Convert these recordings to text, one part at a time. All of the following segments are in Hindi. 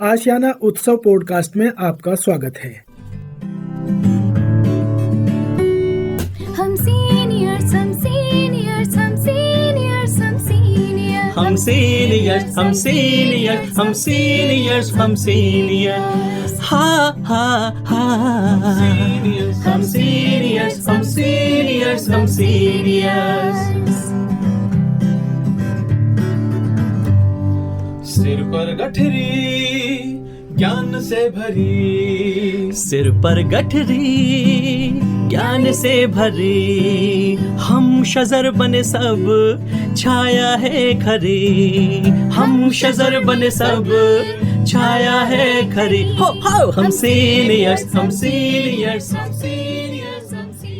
आशियाना उत्सव पॉडकास्ट में आपका स्वागत है। हम सीनियर्स हम सीनियर्स हम सीनियर्स हम सीनियर्स हम सीनियर्स हम सीनियर्स हम सीनियर्स हम सीनियर्स हा हा हा हम सीनियर्स हम सीनियर्स हम सीनियर्स। सिर पर गठरी ज्ञान से भरी, सिर पर गठरी ज्ञान से भरी, हम शजर बने सब छाया है खरी, हम शजर बने सब छाया है खरी। हो हम सीनियर्स हम सीनियर्स हम सीनियर्स हम सीनियर्स।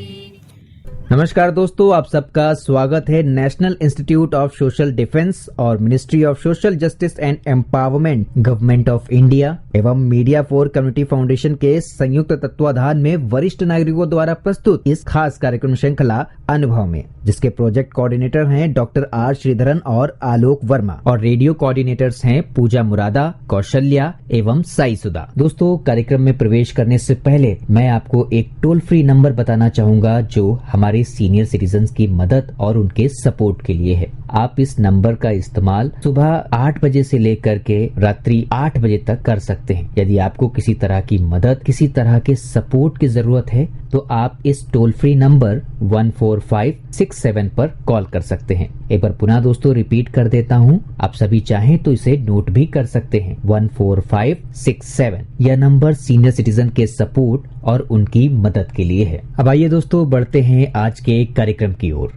नमस्कार दोस्तों, आप सबका स्वागत है national institute of social defence और ministry of social justice and empowerment, government of India एवं मीडिया फॉर कम्युनिटी फाउंडेशन के संयुक्त तत्वाधान में वरिष्ठ नागरिकों द्वारा प्रस्तुत इस खास कार्यक्रम श्रृंखला अनुभव में, जिसके प्रोजेक्ट कोऑर्डिनेटर हैं डॉक्टर आर श्रीधरन और आलोक वर्मा और रेडियो कोऑर्डिनेटर्स हैं पूजा मुरादा, कौशल्या एवं साई सुधा। दोस्तों, कार्यक्रम में प्रवेश करने से पहले मैं आपको एक टोल फ्री नंबर बताना चाहूंगा जो हमारे सीनियर सिटीजन्स की मदद और उनके सपोर्ट के लिए है। आप इस नंबर का इस्तेमाल सुबह 8 बजे से लेकर के रात्रि 8 बजे तक कर सकते हैं। यदि आपको किसी तरह की मदद, किसी तरह के सपोर्ट की जरूरत है तो आप इस टोल फ्री नंबर 14567 पर कॉल कर सकते हैं। एक बार पुनः दोस्तों रिपीट कर देता हूँ, आप सभी चाहें तो इसे नोट भी कर सकते हैं। 14567 यह नंबर सीनियर सिटीजन के सपोर्ट और उनकी मदद के लिए है। अब आइए दोस्तों बढ़ते हैं आज के कार्यक्रम की ओर।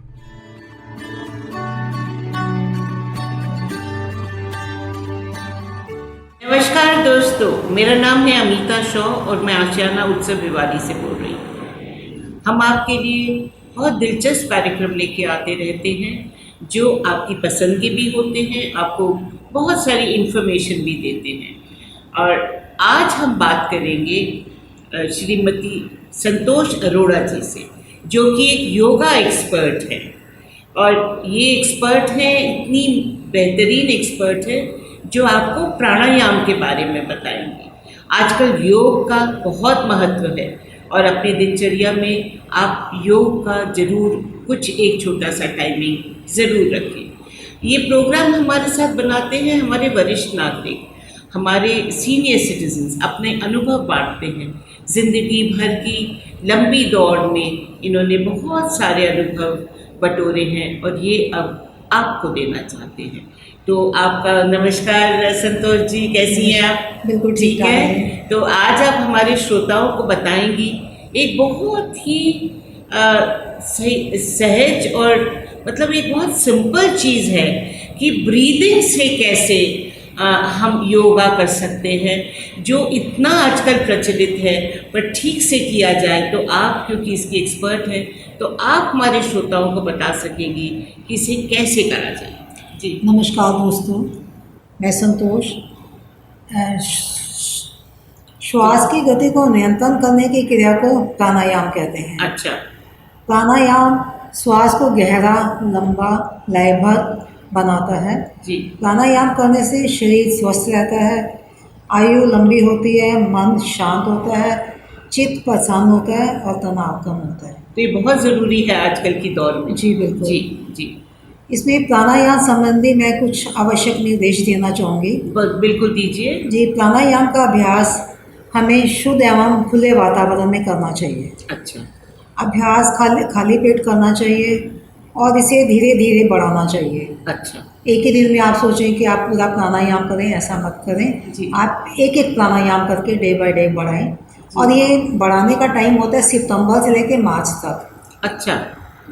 नमस्कार दोस्तों, मेरा नाम है अमिता शॉ और मैं आशियाना उत्सव भिवाड़ी से बोल रही हूँ। हम आपके लिए बहुत दिलचस्प कार्यक्रम लेके आते रहते हैं जो आपकी पसंद के भी होते हैं, आपको बहुत सारी इन्फॉर्मेशन भी देते हैं। और आज हम बात करेंगे श्रीमती संतोष अरोड़ा जी से, जो कि एक योगा एक्सपर्ट है। और ये एक्सपर्ट है, इतनी बेहतरीन एक्सपर्ट है जो आपको प्राणायाम के बारे में बताएंगे। आजकल योग का बहुत महत्व है और अपनी दिनचर्या में आप योग का ज़रूर कुछ एक छोटा सा टाइमिंग ज़रूर रखें। ये प्रोग्राम हमारे साथ बनाते हैं हमारे वरिष्ठ नागरिक, हमारे सीनियर सिटीजन्स अपने अनुभव बांटते हैं। ज़िंदगी भर की लंबी दौड़ में इन्होंने बहुत सारे अनुभव बटोरे हैं और ये अब आपको देना चाहते हैं। तो आपका नमस्कार संतोष जी, कैसी हैं आप? बिल्कुल ठीक है। तो आज आप हमारे श्रोताओं को बताएंगी एक बहुत ही सहज और मतलब एक बहुत सिंपल चीज़ है कि ब्रीदिंग से कैसे हम योगा कर सकते हैं, जो इतना आजकल प्रचलित है, पर ठीक से किया जाए तो आप, क्योंकि इसकी एक्सपर्ट हैं, तो आप हमारे श्रोताओं को बता सकेंगी कि इसे कैसे करा जाए। जी नमस्कार दोस्तों, मैं संतोष। श्वास की गति को नियंत्रण करने की क्रिया को प्राणायाम कहते हैं। अच्छा। प्राणायाम श्वास को गहरा, लंबा, लयबद्ध बनाता है। जी। प्राणायाम करने से शरीर स्वस्थ रहता है, आयु लंबी होती है, मन शांत होता है, चित्त प्रसन्न होता है और तनाव कम होता है। तो ये बहुत ज़रूरी है आजकल की दौर में। जी बिल्कुल। जी जी। इसमें प्राणायाम संबंधी मैं कुछ आवश्यक निर्देश देना चाहूँगी। बिल्कुल दीजिए। जी। प्राणायाम का अभ्यास हमें शुद्ध एवं खुले वातावरण में करना चाहिए। अच्छा। अभ्यास खाली पेट करना चाहिए और इसे धीरे धीरे बढ़ाना चाहिए। अच्छा। एक ही दिन में आप सोचें कि आप पूरा प्राणायाम करें, ऐसा मत करें जी। आप एक एक प्राणायाम करके डे बाय डे बढ़ाएं। और ये बढ़ाने का टाइम होता है सितंबर से लेकर मार्च तक। अच्छा।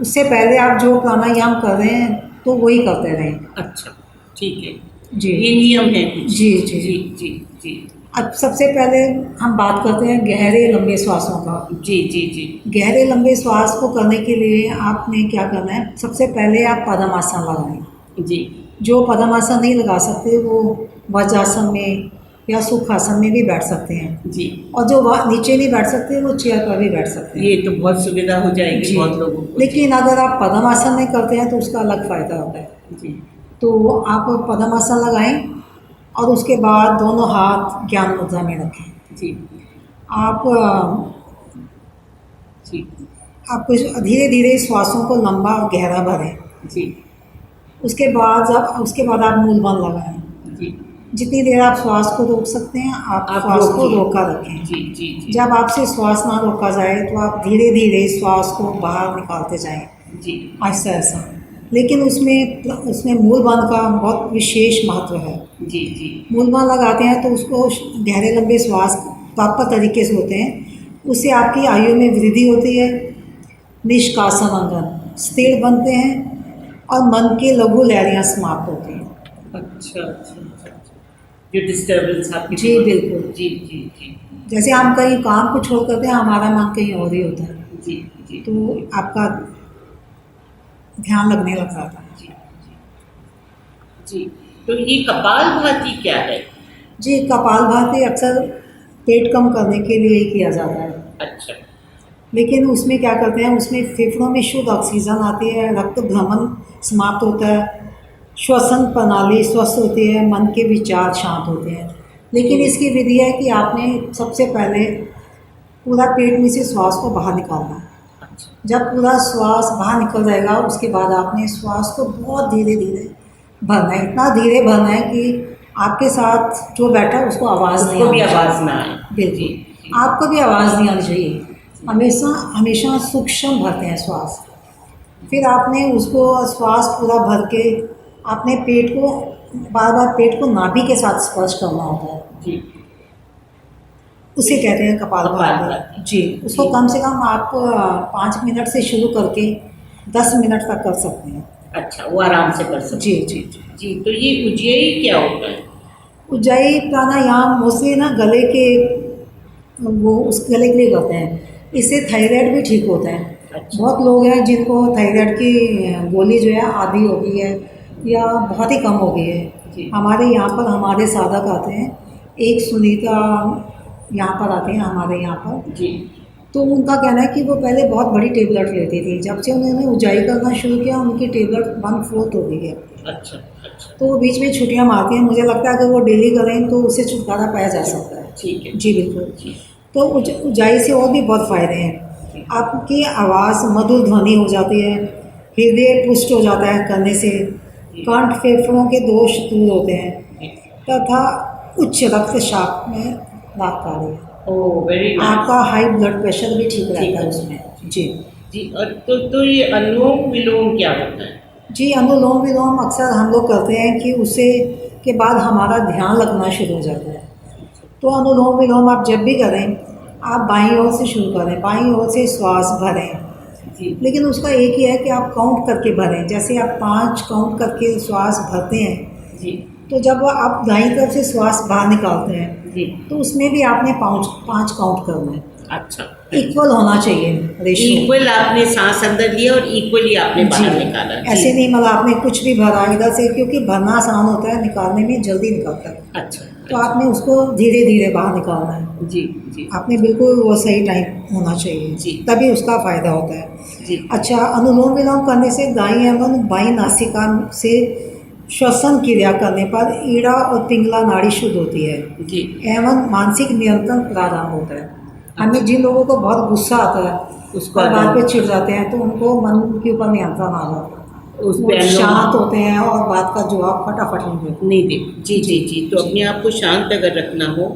उससे पहले आप जो प्राणायाम कर रहे हैं तो वही करते रहें। अच्छा, ठीक है जी। ये नियम है कुछ। जी जी जी जी जी। अब सबसे पहले हम बात करते हैं गहरे लंबे श्वासों का। जी जी जी। गहरे लंबे श्वास को करने के लिए आपने क्या करना है, सबसे पहले आप पद्मासन लगाएं। जी। जो पद्मासन नहीं लगा सकते वो वज्रासन में या सुखासन में भी बैठ सकते हैं। जी। और जो नीचे नहीं बैठ सकते वो चेयर पर भी बैठ सकते हैं। ये तो बहुत सुविधा हो जाएगी बहुत लोगों को। लेकिन अगर आप पद्मासन नहीं करते हैं तो उसका अलग फ़ायदा होता है। जी। तो आप पद्मासन लगाएं और उसके बाद दोनों हाथ ज्ञान मुद्रा में रखें। जी आप जी आप धीरे धीरे श्वासों को लंबा और गहरा भरें। जी उसके बाद आप मूल बंद लगाएं। जी जितनी देर आप श्वास को रोक सकते हैं आप श्वास को रोकिए। रोका रखें। जी जी जी जब आपसे श्वास ना रोका जाए तो आप धीरे धीरे श्वास को बाहर निकालते जाएं, जी ऐसा ऐसा। लेकिन उसमें मूल बंद का बहुत विशेष महत्व है। जी जी मूल बंद लगाते हैं तो उसको गहरे लंबे श्वास प्रॉपर तरीके से होते हैं, उससे आपकी आयु में वृद्धि होती है, निष्कासन अंगन स्थिर बनते हैं और मन की लघु लहरियाँ समाप्त होती हैं। अच्छा अच्छा अच्छा। जो डिस्टर्बेंस आपकी जी बिल्कुल। जी जी जी जैसे हम कहीं काम को छोड़ करते हैं, हमारा मन कहीं और ही होता है, जी जी तो आपका ध्यान लगने लग जाता है। जी जी। तो ये कपालभाति क्या है? जी कपालभाति अक्सर पेट कम करने के लिए ही किया जाता है, अच्छा लेकिन उसमें क्या करते हैं, उसमें फेफड़ों में शुद्ध ऑक्सीजन आती है, रक्त भ्रमण समाप्त होता है, श्वसन प्रणाली स्वस्थ होती है, मन के विचार शांत होते हैं। लेकिन इसकी विधि है कि आपने सबसे पहले पूरा पेट में से श्वास को बाहर निकालना है। अच्छा जब पूरा श्वास बाहर निकल जाएगा उसके बाद आपने श्वास को बहुत धीरे धीरे भरना है, इतना धीरे भरना है कि आपके साथ जो बैठा है उसको आवाज़ नहीं उसको भी आनी आवाज़ ना आए। चाहिए। बिल्कुल आपको भी आवाज़ नहीं आनी चाहिए। हमेशा सूक्ष्म भरते हैं श्वास। फिर आपने उसको श्वास पूरा भर के अपने पेट को बार बार पेट को नाभि के साथ स्पर्श करना होता है, जी उसे कहते हैं कपालभाति। कपालभाति। जी उसको जी। कम से कम आप 5 मिनट से शुरू करके 10 मिनट तक कर सकते हैं। अच्छा, वो आराम से कर सकते जी जी जी। हैं। जी तो ये उज्जयी क्या होता है? उज्जाई प्राणायाम मोस्टली ना गले के वो उस गले के लिए करते हैं, इससे थायराइड भी ठीक होता है। अच्छा। बहुत लोग हैं जिनको थायराइड की गोली जो है आधी हो गई है या बहुत ही कम हो गई है। जी। हमारे यहाँ पर हमारे साधक आते हैं, एक सुनीता यहाँ पर आते हैं हमारे यहाँ पर, जी तो उनका कहना है कि वो पहले बहुत बड़ी टेबलेट लेती थी, जब से उन्होंने उज्जाई करना शुरू किया उनकी टेबलेट 1/4 हो गई है। अच्छा अच्छा तो वो बीच में छुट्टियाँ मारती हैं, मुझे लगता है अगर वो डेली करें तो उससे छुटकारा पाया जा सकता है। ठीक है। जी बिल्कुल। जी तो उज्जाई से और भी बहुत फ़ायदे हैं। आपकी आवाज़ मधुर ध्वनि हो जाती है, हृदय पुष्ट हो जाता है करने से, कंठ फेफड़ों के दोष दूर होते हैं तथा उच्च रक्तचाप में लाभकारी है। Oh very nice. आपका हाई ब्लड प्रेशर भी ठीक रहता है है। उसमें। जी जी और तो ये अनुलोम विलोम क्या होता है? जी अनुलोम विलोम अक्सर हम लोग करते हैं कि उससे के बाद हमारा ध्यान लगना शुरू हो जाता है। तो अनुलोम विलोम आप जब भी करें आप बाईं ओर से शुरू करें, बाईं ओर से श्वास भरें, जी लेकिन उसका एक ही है कि आप काउंट करके भरें। जैसे आप 5 काउंट करके श्वास भरते हैं, जी तो जब आप दाईं तरफ से श्वास बाहर निकालते हैं जी। तो उसमें भी आपने 5 काउंट करना है। अच्छा इक्वल होना चाहिए रेशियो। इक्वल आपने सांस अंदर लिया और इक्वली आपने बाहर निकाला। जी। ऐसे नहीं मतलब आपने कुछ भी भरा इधर से, क्योंकि भरना आसान होता है, निकालने में जल्दी निकलता है। अच्छा तो आपने उसको धीरे धीरे बाहर निकालना है। जी जी आपने बिल्कुल वो सही टाइम होना चाहिए, जी। तभी उसका फ़ायदा होता है। जी अच्छा, अनुलोम विलोम करने से दाईं एवं बाईं नासिका से श्वसन क्रिया करने पर ईड़ा और पिंगला नाड़ी शुद्ध होती है जी एवं मानसिक नियंत्रण प्रारंभ होता है। हमें जिन लोगों को बहुत गुस्सा आता है उसको और बात आराम- पे चिढ़ जाते हैं तो उनको मन के ऊपर नियंत्रण आ जाता है, उस वो पे अनुलोम- शांत होते हैं और बात का जवाब फटाफट नहीं देते। नहीं दे। जी जी जी। तो अपने आप को शांत अगर रखना हो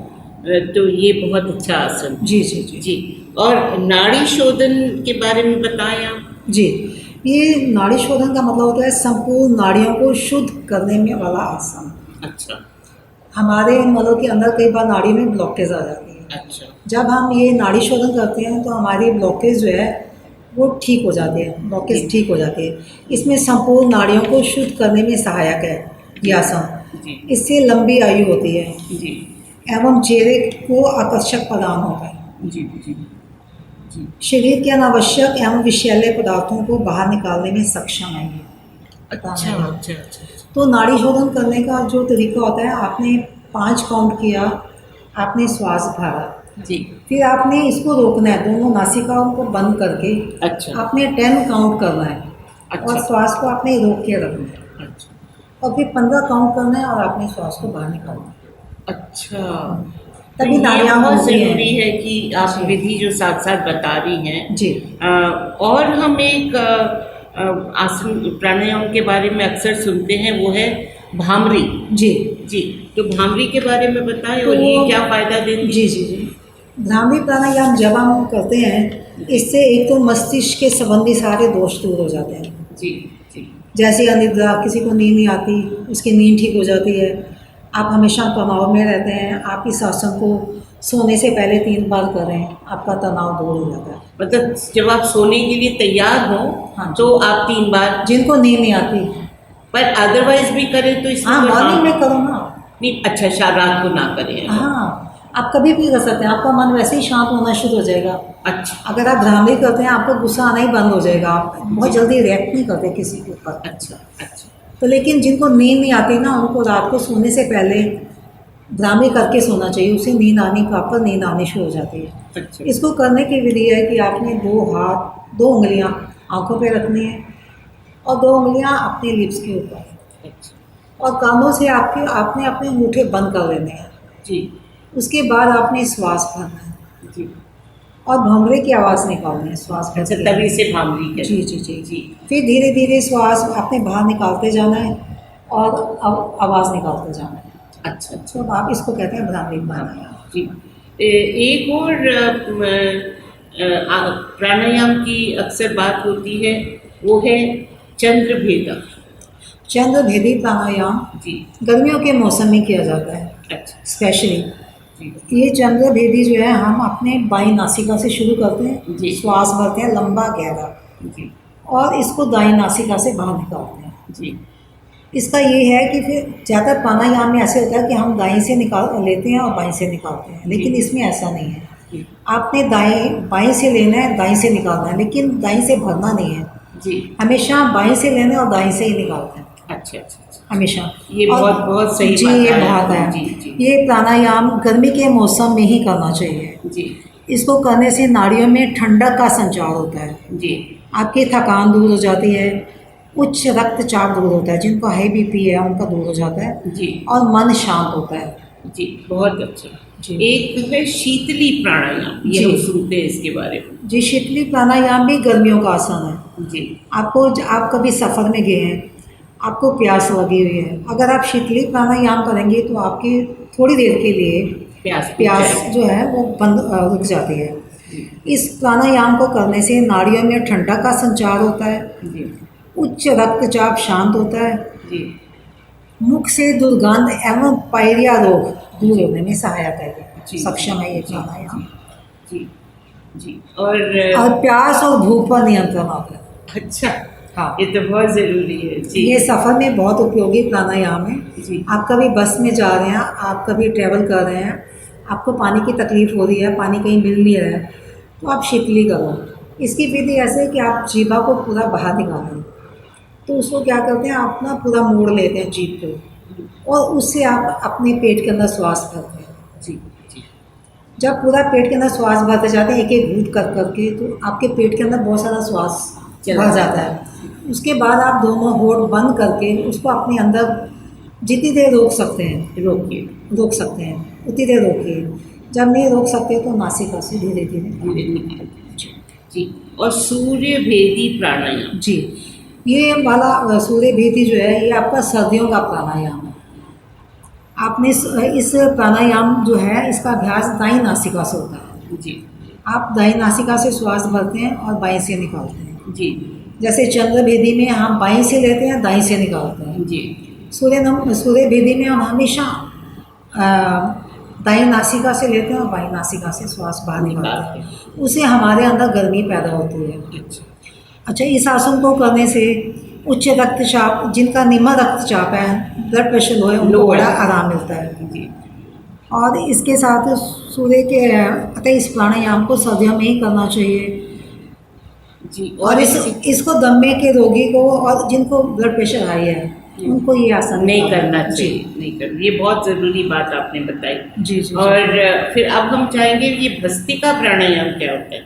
तो ये बहुत अच्छा आसन। जी जी जी जी और नाड़ी शोधन के बारे में बताएं आप। जी। ये नाड़ी शोधन का मतलब होता है संपूर्ण नाड़ियों को शुद्ध करने में वाला आसन। अच्छा हमारे मतलब के अंदर कई बार नाड़ी में ब्लॉकेज आ जाती है। अच्छा जब हम ये नाड़ी शोधन करते हैं तो हमारी ब्लॉकेज जो है वो ठीक हो जाती है, जी। ब्लॉकेज ठीक हो जाती है। इसमें संपूर्ण नाड़ियों को शुद्ध करने में सहायक है ये आसन। जी इससे लंबी आयु होती है जी एवं चेहरे को आकर्षक प्रदान होता है। जी जी जी। शरीर के अनावश्यक एवं विषैले पदार्थों को बाहर निकालने में सक्षम है ये। अच्छा अच्छा अच्छा। तो नाड़ी शोधन करने का जो तरीका होता है, आपने 5 काउंट किया, आपने श्वास भरा, जी फिर आपने इसको रोकना है, दोनों नासिकाओं को बंद करके अच्छा आपने 10 काउंट करना है और अच्छा श्वास को आपने रोक के रखना है अच्छा। और फिर 15 काउंट करना है और आपने श्वास को बाहर निकालना है। अच्छा, तभी तो ये नाड़ियाँ बहुत घूमती हैं। जरूरी है कि आप जी। विधि जो साथ साथ बता रही हैं। जी। और हम एक आसन प्राणायाम के बारे में अक्सर सुनते हैं, वो है भामरी। जी। जी, तो भामरी के बारे में बताएं तो और ये क्या फायदा देती है? जी जी जी भ्रामरी प्राणायाम जब हम करते हैं, इससे एक तो मस्तिष्क के संबंधी सारे दोष दूर हो जाते हैं। जी जी जैसे अनिद्रा, किसी को नींद नहीं आती, उसकी नींद ठीक हो जाती है। आप हमेशा तनाव में रहते हैं, आप इस आसन को सोने से पहले 3 बार करें, आपका तनाव दूर हो जाता है। मतलब जब आप सोने के लिए तैयार हो हाँ। तो आप 3 बार, जिनको नींद नहीं आती, पर अदरवाइज भी करें तो इसमें हाँ कोई मॉर्निंग harm- में करो ना। नहीं, अच्छा, रात को ना करें। हाँ, आप कभी भी कर सकते हैं, आपका मन वैसे ही शांत होना शुरू हो जाएगा। अच्छा अगर आप भ्रामरी करते हैं, आपको गुस्सा आना ही बंद हो जाएगा, आप बहुत जल्दी रिएक्ट नहीं करते किसी के ऊपर। अच्छा अच्छा तो लेकिन जिनको नींद नहीं आती ना, उनको रात को सोने से पहले भ्रामरी करके सोना चाहिए, उसे नींद आनी, प्रॉपर नींद आनी शुरू हो जाती है। अच्छा इसको करने की विधि है कि आपने 2 हाथ, 2 उंगलियां आंखों पे रखनी है और 2 उंगलियां अपने लिप्स के ऊपर, अच्छा। और कानों से आपने अपने अंगूठे बंद कर लेने हैं। जी उसके बाद आपने श्वास भरना है जी। और भंवरे की आवाज़ निकालनी है श्वास भरते अच्छा, तभी से भामरी करें। जी जी जी जी। फिर धीरे धीरे श्वास आपने बाहर निकालते जाना है और आवाज़ निकालते जाना है। अच्छा अच्छा। तो आप इसको कहते हैं भ्रामरी प्राणायाम। जी। एक और प्राणायाम की अक्सर बात होती है, वो है चंद्रभेदा। चंद्रभेदी प्राणायाम जी। गर्मियों के मौसम में किया जाता है अच्छा स्पेशली। जी ये चंद्रभेदी जो है, हम अपने बाईं नासिका से शुरू करते हैं, जी। श्वास भरते हैं लंबा गहरा, जी और इसको दाईं नासिका से बाहर निकालते हैं। जी। इसका ये है कि फिर ज़्यादातर प्राणायाम में ऐसे होता है कि हम दाईं से निकाल लेते हैं और बाईं से निकालते हैं, लेकिन जी। इसमें ऐसा नहीं है। जी आपने बाईं से लेना है, दाईं से निकालना है, लेकिन दाईं से भरना नहीं है। जी। हमेशा बाईं से लेना है और दाईं से ही निकालते हैं, अच्छा अच्छा अच्छा। हमेशा। ये और- बहुत सही जी, बात ये है। बात है। जी जी ये प्राणायाम गर्मी के मौसम में ही करना चाहिए। जी इसको करने से नाड़ियों में ठंडक का संचार होता है, जी। आपकी थकान दूर हो जाती है, उच्च रक्तचाप दूर होता है, जिनको हाई बीपी है उनका दूर हो जाता है, जी और मन शांत होता है। जी, बहुत अच्छा। जी। एक है शीतली प्राणायाम, ये जी। हम सुनते हैं इसके बारे में। जी, शीतली प्राणायाम भी गर्मियों का आसन है। जी आप कभी सफ़र में गए हैं, आपको प्यास लगी हुई है, अगर आप शीतली प्राणायाम करेंगे तो आपकी थोड़ी देर के लिए प्यास प्यास जो है वो रुक जाती है। इस प्राणायाम को करने से नाड़ियों में ठंडक का संचार होता है, जी उच्च रक्तचाप शांत होता है, जी मुख से दुर्गंध एवं पायरिया रोग दूर होने में सहायता जी। है, सक्षम है ये जी, प्राणायाम। जी जी। और और प्यास और भूख पर नियंत्रण आता है। अच्छा, हाँ, ये तो बहुत ज़रूरी है। जी ये सफ़र में बहुत उपयोगी प्राणायाम है। जी आप कभी बस में जा रहे हैं, आप कभी ट्रैवल कर रहे हैं, आपको पानी की तकलीफ़ हो रही है, पानी कहीं मिल नहीं रहा है, तो आप शीतली करो। इसकी विधि ऐसे है कि आप जीभा को पूरा बाहर निकालें, तो उसको क्या करते हैं, आप ना पूरा मोड़ लेते हैं जीभ को, और उससे आप अपने पेट के अंदर श्वास भरते हैं। जी जी। जब पूरा पेट के अंदर श्वास भरते जाते हैं एक एक घूंट कर करके, तो आपके पेट के अंदर बहुत सारा श्वास भर जाता है। उसके बाद आप दोनों होठ बंद करके उसको अपने अंदर जितनी देर रोक सकते हैं, रोक सकते हैं, उतनी देर रोकिए। जब नहीं रोक सकते तो नासिका से धीरे धीरे धीरे निकाल। जी। और सूर्य भेदी प्राणायाम। जी, ये वाला सूर्य भेदी जो है, ये आपका सर्दियों का प्राणायाम है। आपने इस प्राणायाम जो है, इसका अभ्यास दाईं नासिका से होता है। जी आप दाईं नासिका से श्वास भरते हैं और बाईं से निकालते हैं। जी जैसे चंद्रभेदी में हम बाईं से लेते हैं, दाईं से निकालते हैं। जी। सूर्य भेदी में हम हमेशा दाईं नासिका से लेते हैं और बाईं नासिका से श्वास बाहर निकालते हैं। उससे हमारे अंदर गर्मी पैदा होती है। अच्छा, इस आसन को करने से उच्च रक्तचाप, जिनका निम्न रक्तचाप है, ब्लड प्रेशर लो है, उनको बड़ा आराम मिलता है। जी और इसके साथ सूर्य के अतः इस प्राणायाम को सर्दियों में ही करना चाहिए। जी। और इसको दमे के रोगी को और जिनको ब्लड प्रेशर हाई है, उनको ये आसन नहीं करना चाहिए, नहीं करना। ये बहुत ज़रूरी बात आपने बताई। जी जी। और फिर अब हम चाहेंगे ये भस्त्रिका प्राणायाम क्या होता है?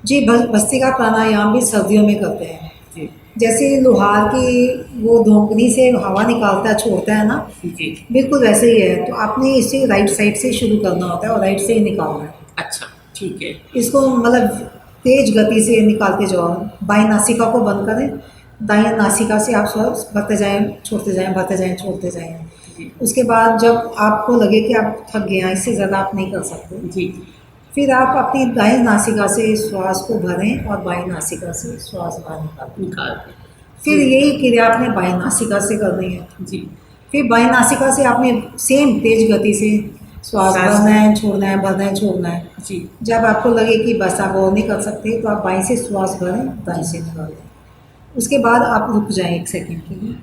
जी, भस्त्रिका प्राणायाम भी सर्दियों में करते हैं। जी जैसे लोहार की वो धोकनी से हवा निकालता है, छोड़ता है ना, जी। बिल्कुल वैसे ही है। तो आपने इसे राइट साइड से शुरू करना होता है और राइट से ही निकालना है। अच्छा, ठीक है। इसको मतलब तेज गति से निकालते जाओ। बाईं नासिका को बंद करें, दाईं नासिका से आप श्वास भरते जाएं, छोड़ते जाएं, भरते जाएं, छोड़ते जाएं। जी। उसके बाद जब आपको लगे कि आप थक गए हैं, इससे ज़्यादा आप नहीं कर सकते, जी। फिर आप अपनी दाईं नासिका से श्वास को भरें और बाईं नासिका से श्वास बाहर निकालें। निकाल। फिर यही क्रिया आपने बाईं नासिका से करनी है। जी। फिर बाईं नासिका से आपने सेम तेज गति से श्वास भरना है, छोड़ना है, भरना है, छोड़ना है। जी। जब आपको लगे कि बस आप और नहीं कर सकते तो आप बाईं से श्वास भरें, दाईं से निकालें। उसके बाद आप रुक जाएं 1 सेकंड के लिए,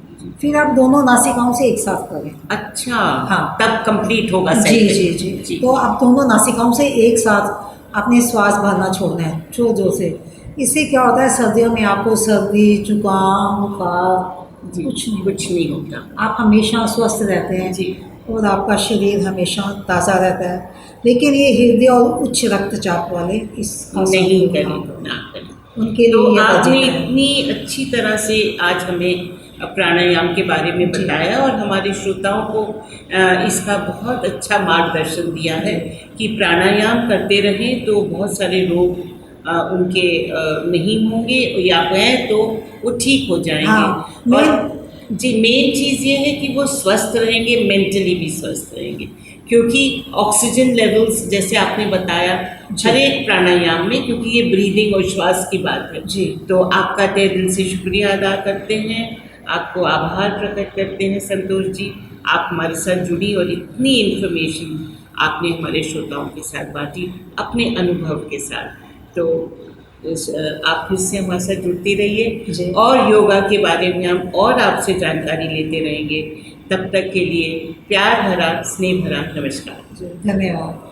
फिर आप दोनों नासिकाओं से एक साथ करें। अच्छा, हाँ। तब कंप्लीट होगा जी साइकिल। जी जी जी। तो आप दोनों नासिकाओं से एक साथ अपने श्वास भरना छोड़ना है, जोर जोर से। इससे क्या होता है, सर्दियों में आपको सर्दी, जुकाम, बुखार जी, कुछ कुछ नहीं होता। आप हमेशा स्वस्थ रहते हैं जी। और आपका शरीर हमेशा ताज़ा रहता है। लेकिन ये हृदय और उच्च रक्तचाप वाले इसका नहीं सदुपयोग करें, ना करें। ना करें। उनके तो लिए ये आपने वर्जित है। इतनी अच्छी तरह से आज हमें प्राणायाम के बारे में बताया और हमारे श्रोताओं को इसका बहुत अच्छा मार्गदर्शन दिया है कि प्राणायाम करते रहें तो बहुत सारे रोग उनके नहीं होंगे, या हैं तो वो ठीक हो जाएंगे। हाँ, और जी, मेन चीज़ ये है कि वो स्वस्थ रहेंगे, मेंटली भी स्वस्थ रहेंगे, क्योंकि ऑक्सीजन लेवल्स जैसे आपने बताया हर एक प्राणायाम में, क्योंकि ये ब्रीदिंग और श्वास की बात है जी। तो आपका तहे दिल से शुक्रिया अदा करते हैं, आपको आभार प्रकट करते हैं संतोष जी। आप हमारे साथ जुड़ी और इतनी इन्फॉर्मेशन आपने हमारे श्रोताओं के साथ बांटी अपने अनुभव के साथ। तो आप फिर से हमारे साथ जुड़ती रहिए और योगा के बारे में हम और आपसे जानकारी लेते रहेंगे। तब तक के लिए प्यार भरा, स्नेह भरा नमस्कार। धन्यवाद।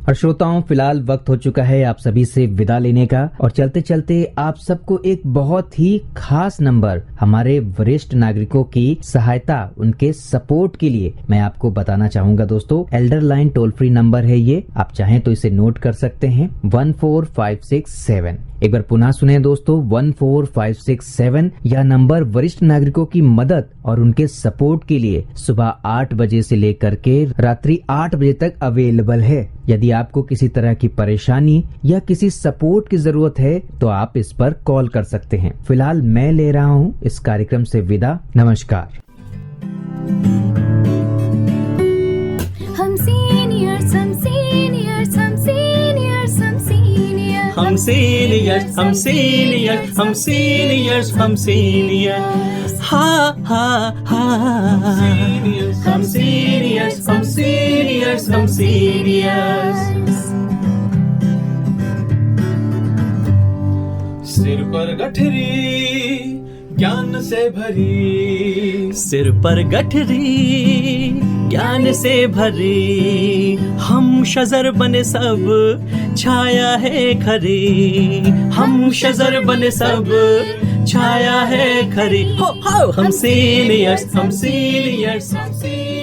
और श्रोताओं, फिलहाल वक्त हो चुका है आप सभी से विदा लेने का। और चलते चलते आप सबको एक बहुत ही खास नंबर हमारे वरिष्ठ नागरिकों की सहायता, उनके सपोर्ट के लिए मैं आपको बताना चाहूंगा दोस्तों। Elder line toll free number है ये, आप चाहें तो इसे नोट कर सकते हैं, 14567। एक बार पुनः सुने दोस्तों, 14567। यह नंबर वरिष्ठ नागरिकों की मदद और उनके सपोर्ट के लिए सुबह 8 बजे से लेकर के रात्रि 8 बजे तक अवेलेबल है। यदि आपको किसी तरह की परेशानी या किसी सपोर्ट की जरूरत है तो आप इस पर कॉल कर सकते हैं। फिलहाल मैं ले रहा हूँ इस कार्यक्रम से विदा। नमस्कार। हम सीनियर्स, हम सीनियर्स, हम सीनियर्स, हम सीनियर्स, हम सीनियर्स, हम सीनियर्स, हम सीनियर्स, हम सीनियर्स, हा हा हा, हम सीनियर्स, हम सीनियर्स, हम सीनियर्स। सिर पर गठरी ज्ञान से भरी, सिर पर गठरी ज्ञान से भरी, हम शजर बने सब छाया है खरी, हम शजर बने सब छाया है खरी। हो हम सीनियर्स, हम सीनियर्स, हम सीनियर्स।